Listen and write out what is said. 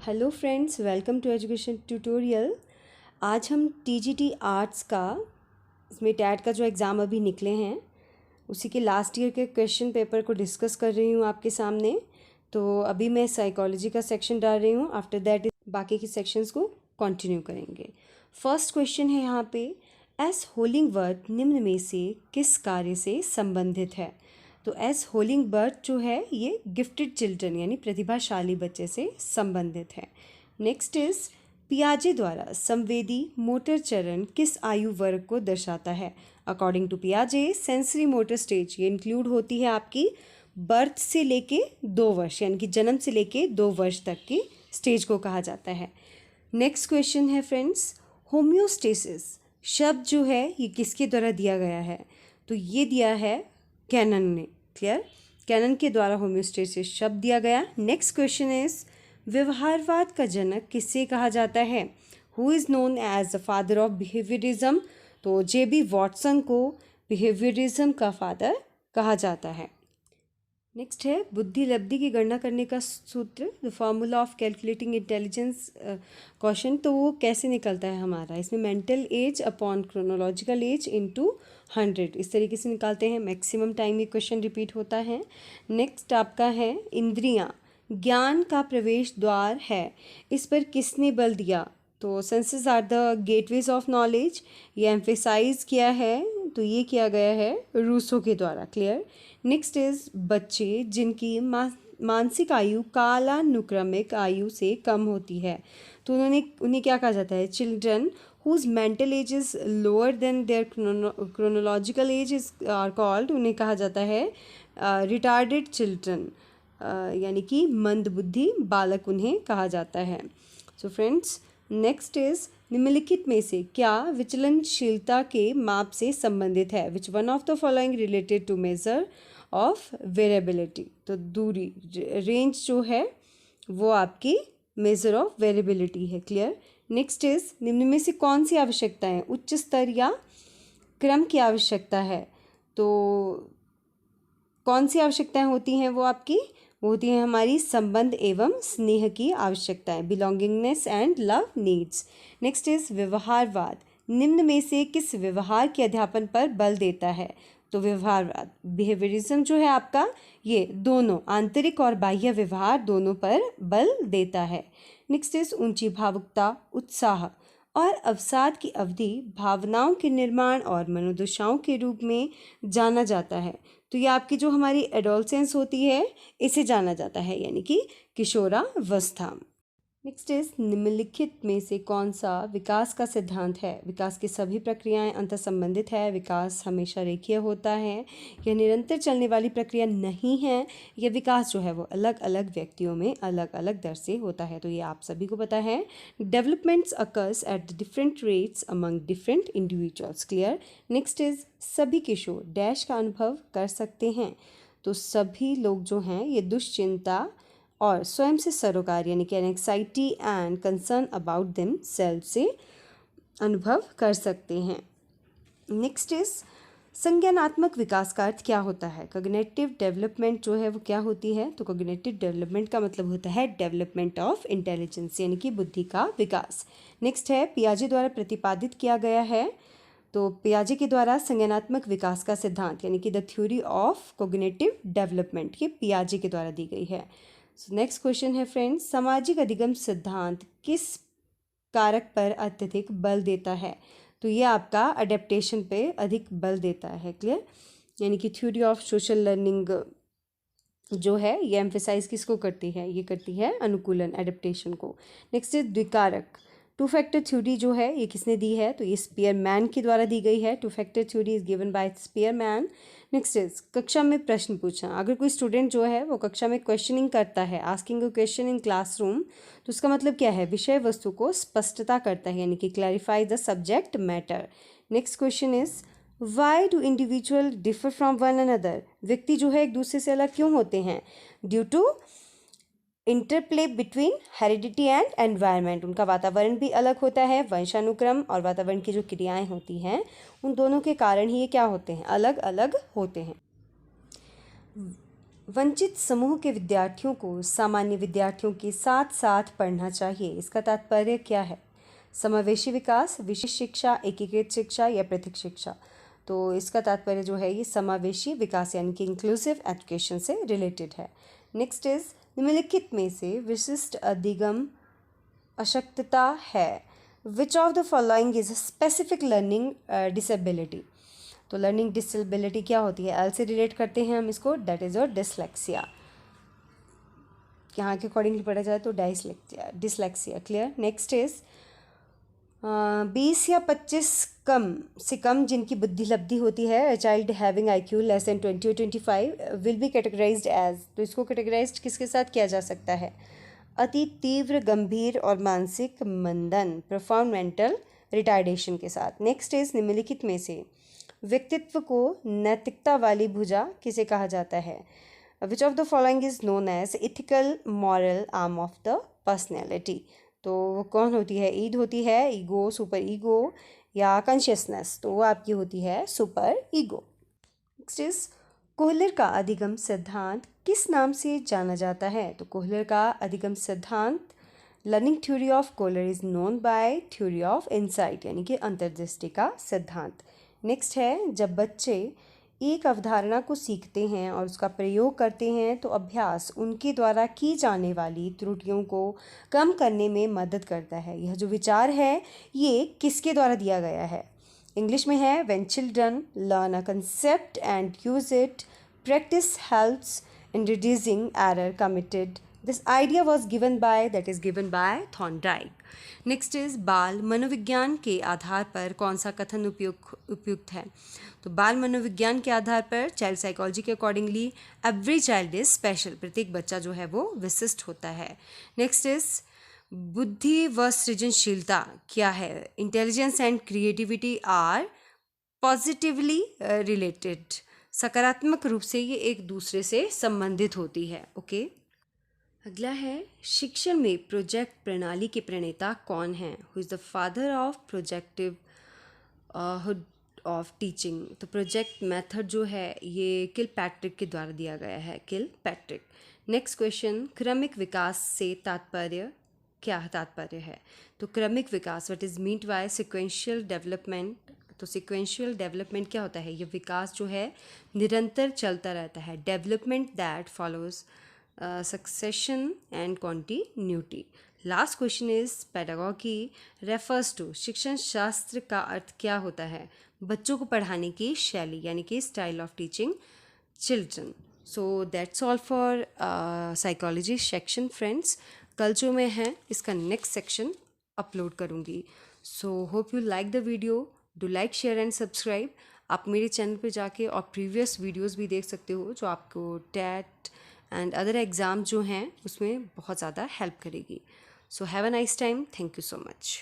Hello friends, welcome to education tutorial. आज हम TGT arts का इसमें टैट का जो एग्ज़ाम अभी निकले हैं उसी के लास्ट ईयर के क्वेश्चन पेपर को डिस्कस कर रही हूँ आपके सामने। तो अभी मैं साइकोलॉजी का सेक्शन डाल रही हूँ, आफ्टर दैट बाकी के सेक्शंस को कंटिन्यू करेंगे। फर्स्ट क्वेश्चन है यहाँ पे, एस होलिंग वर्ड निम्न में से किस कार्य से संबंधित है। तो एस होलिंग बर्ड जो है ये गिफ्टेड चिल्ड्रन यानी प्रतिभाशाली बच्चे से संबंधित है। नेक्स्ट इज पियाजे द्वारा संवेदी मोटर चरण किस आयु वर्ग को दर्शाता है। अकॉर्डिंग टू पियाजे सेंसरी मोटर स्टेज ये इंक्लूड होती है आपकी बर्थ से लेके 2 वर्ष यानी कि जन्म से लेके 2 वर्ष तक की स्टेज को कहा जाता है। नेक्स्ट क्वेश्चन है फ्रेंड्स, होम्योस्टेसिस शब्द जो है ये किसके द्वारा दिया गया है। तो ये दिया है कैनन ने। क्लियर, कैनन के द्वारा होम्योस्टेसिस शब्द दिया गया। नेक्स्ट क्वेश्चन इज व्यवहारवाद का जनक किससे कहा जाता है। Who is known as the father of behaviourism. तो जेबी वॉटसन को बिहेवियरिज्म का फादर कहा जाता है। नेक्स्ट है बुद्धि लब्धि की गणना करने का सूत्र, the formula of calculating intelligence question. तो वो कैसे निकलता है हमारा, इसमें mental as upon chronological age into 100 इस तरीके से निकालते हैं। मैक्सिमम टाइम ये क्वेश्चन रिपीट होता है। नेक्स्ट आपका है इंद्रियां ज्ञान का प्रवेश द्वार है, इस पर किसने बल दिया। तो senses are the gateways of knowledge, ये एम्फेसाइज किया है, तो ये किया गया है रूसो के द्वारा। क्लियर। नेक्स्ट इज बच्चे जिनकी मानसिक आयु कालानुक्रमिक आयु से कम होती है, तो उन्हें क्या कहा जाता है। Children whose mental age is lower than their chronological age is are called, उन्हें कहा जाता है retarded children, यानी कि मंदबुद्धि बालक उन्हें कहा जाता है। सो फ्रेंड्स, नेक्स्ट इज निम्नलिखित में से क्या विचलनशीलता के माप से संबंधित है। Which one of the following related to measure of variability. तो दूरी रेंज जो है वो आपकी मेजर ऑफ वेरिएबिलिटी है। क्लियर। नेक्स्ट इज निम्न में से कौन सी आवश्यकताएं उच्च स्तर या क्रम की आवश्यकता है। तो कौन सी आवश्यकताएं होती हैं, वो आपकी होती हैं हमारी संबंध एवं स्नेह की आवश्यकताएं, belongingness and love needs. Next is व्यवहारवाद निम्न में से किस व्यवहार के अध्यापन पर बल देता है। तो व्यवहारवाद बिहेवियरिज्म जो है आपका ये दोनों आंतरिक और बाह्य व्यवहार दोनों पर बल देता है। नेक्स्ट इज ऊंची भावुकता उत्साह और अवसाद की अवधि भावनाओं के निर्माण और मनोदशाओं के रूप में जाना जाता है। तो ये आपकी जो हमारी एडोलसेंस होती है इसे जाना जाता है, यानी कि किशोरावस्था। नेक्स्ट इज निम्नलिखित में से कौन सा विकास का सिद्धांत है। विकास की सभी प्रक्रियाएं अंतर संबंधित है, विकास हमेशा रेखीय होता है, यह निरंतर चलने वाली प्रक्रिया नहीं है, यह विकास जो है वो अलग अलग व्यक्तियों में अलग अलग दर से होता है। तो ये आप सभी को पता है। Developments occurs at the different rates among different individuals. Clear. Next is सभी किशोर डैश का अनुभव कर सकते हैं। तो सभी लोग जो हैं ये दुश्चिंता और स्वयं से सरोकार यानी कि anxiety and concern about them self से अनुभव कर सकते हैं। नेक्स्ट इज संज्ञानात्मक विकास का अर्थ क्या होता है। कॉग्निटिव डेवलपमेंट जो है वो क्या होती है। तो कॉग्निटिव डेवलपमेंट का मतलब होता है डेवलपमेंट ऑफ इंटेलिजेंस यानी कि बुद्धि का विकास। नेक्स्ट है पियाजे द्वारा प्रतिपादित किया गया है। तो पियाजे के द्वारा संज्ञानात्मक विकास का सिद्धांत यानी कि the theory of cognitive development ये पियाजे के द्वारा दी गई है। सो नेक्स्ट क्वेश्चन है फ्रेंड्स, सामाजिक अधिगम सिद्धांत किस कारक पर अत्यधिक बल देता है। तो ये आपका अडेप्टेशन पे अधिक बल देता है। क्लियर। यानी कि थ्योरी ऑफ सोशल लर्निंग जो है ये एम्फेसाइज किसको करती है, ये करती है अनुकूलन एडेप्टेशन को। नेक्स्ट इज द्विकारक 2 फैक्टर थ्योरी जो है ये किसने दी है। तो ये स्पीयरमैन के द्वारा दी गई है। 2 factor theory is given by Spearman. Next is कक्षा में प्रश्न पूछना। अगर कोई स्टूडेंट जो है वो कक्षा में क्वेश्चनिंग करता है, asking a question in classroom, तो उसका मतलब क्या है, विषय वस्तु को स्पष्टता करता है यानी कि clarify the subject matter. Next question is why do individual differ from one another. व्यक्ति जो है एक दूसरे से अलग क्यों होते हैं। Due to interplay between heredity and environment, उनका वातावरण भी अलग होता है, वंशानुक्रम और वातावरण की जो क्रियाएं होती हैं उन दोनों के कारण ही ये क्या होते हैं, अलग अलग होते हैं। वंचित समूह के विद्यार्थियों को सामान्य विद्यार्थियों के साथ साथ पढ़ना चाहिए, इसका तात्पर्य क्या है? समावेशी विकास, विशिष्ट शिक्षा, एकीकृत शिक्षा या पृथक शिक्षा? तो इसका तात्पर्य जो है ये समावेशी विकास यानी कि इंक्लूसिव एजुकेशन से रिलेटेड है। नेक्स्ट इज निम्नलिखित में से विशिष्ट अधिगम अशक्तता है। Which of the following is specific learning disability? तो लर्निंग डिसेबिलिटी क्या होती है? एल से रिलेट करते हैं हम इसको, दैट इज योर डिसलेक्सिया। यहाँ के अकॉर्डिंगली पढ़ा जाए तो डिसलेक्सिया। क्लियर। नेक्स्ट इज 20 या 25 से कम जिनकी बुद्धि लब्धि होती है, child having IQ less than 20 or 25 will be categorised as. तो इसको कैटेगराइज्ड किसके साथ किया जा सकता है? अति तीव्र, गंभीर और मानसिक मंदन, प्रोफाउंड मेंटल रिटार्डेशन के साथ। नेक्स्ट इज निम्नलिखित में से व्यक्तित्व को नैतिकता वाली भुजा किसे कहा जाता है? Which of the following is known as ethical moral arm of the personality? तो वो कौन होती है? ईद होती है, ईगो, सुपर ईगो या कॉन्शियसनेस? तो वो आपकी होती है super ego. Next is Kohler का अधिगम सिद्धांत किस नाम से जाना जाता है? तो कोहलर का अधिगम सिद्धांत learning theory of Kohler is known by theory of insight यानी कि अंतर्दृष्टि का सिद्धांत। नेक्स्ट है जब बच्चे एक अवधारणा को सीखते हैं और उसका प्रयोग करते हैं तो अभ्यास उनके द्वारा की जाने वाली त्रुटियों को कम करने में मदद करता है। यह जो विचार है ये किसके द्वारा दिया गया है? इंग्लिश में है when children learn a concept and use it practice helps in reducing error committed. This idea was given by Thorndike. Next is बाल मनोविज्ञान के आधार पर कौन सा कथन उपयुक्त है? तो बाल मनोविज्ञान के आधार पर चाइल्ड साइकोलॉजी के accordingly every child is special, प्रत्येक बच्चा जो है वो विशिष्ट होता है। नेक्स्ट इज बुद्धि व सृजनशीलता क्या है? Intelligence and creativity are positively related, सकारात्मक रूप से ये एक दूसरे से संबंधित होती है। ओके अगला है शिक्षण में प्रोजेक्ट प्रणाली के प्रणेता कौन हैं? Who is the father of projective hood of teaching? तो प्रोजेक्ट मेथड जो है ये किलपैट्रिक के द्वारा दिया गया है, किलपैट्रिक। नेक्स्ट क्वेश्चन क्रमिक विकास से क्या तात्पर्य है? तो क्रमिक विकास what is meant by sequential development? तो सिक्वेंशियल डेवलपमेंट क्या होता है? ये विकास जो है निरंतर चलता रहता है, development that follows succession and continuity. Last question is pedagogy refers to, शिक्षण शास्त्र का अर्थ क्या होता है? बच्चों को पढ़ाने की शैली यानी कि style of teaching children. So that's all for psychology section friends. कल जो मैं है इसका नेक्स्ट सेक्शन अपलोड करूँगी। So hope you like the video, do like share and subscribe. आप मेरे चैनल पे जाके और प्रीवियस वीडियोस भी देख सकते हो जो आपको टेट एंड अदर एग्ज़ाम जो हैं उसमें बहुत ज़्यादा हेल्प करेगी। So have a nice time, thank you so much.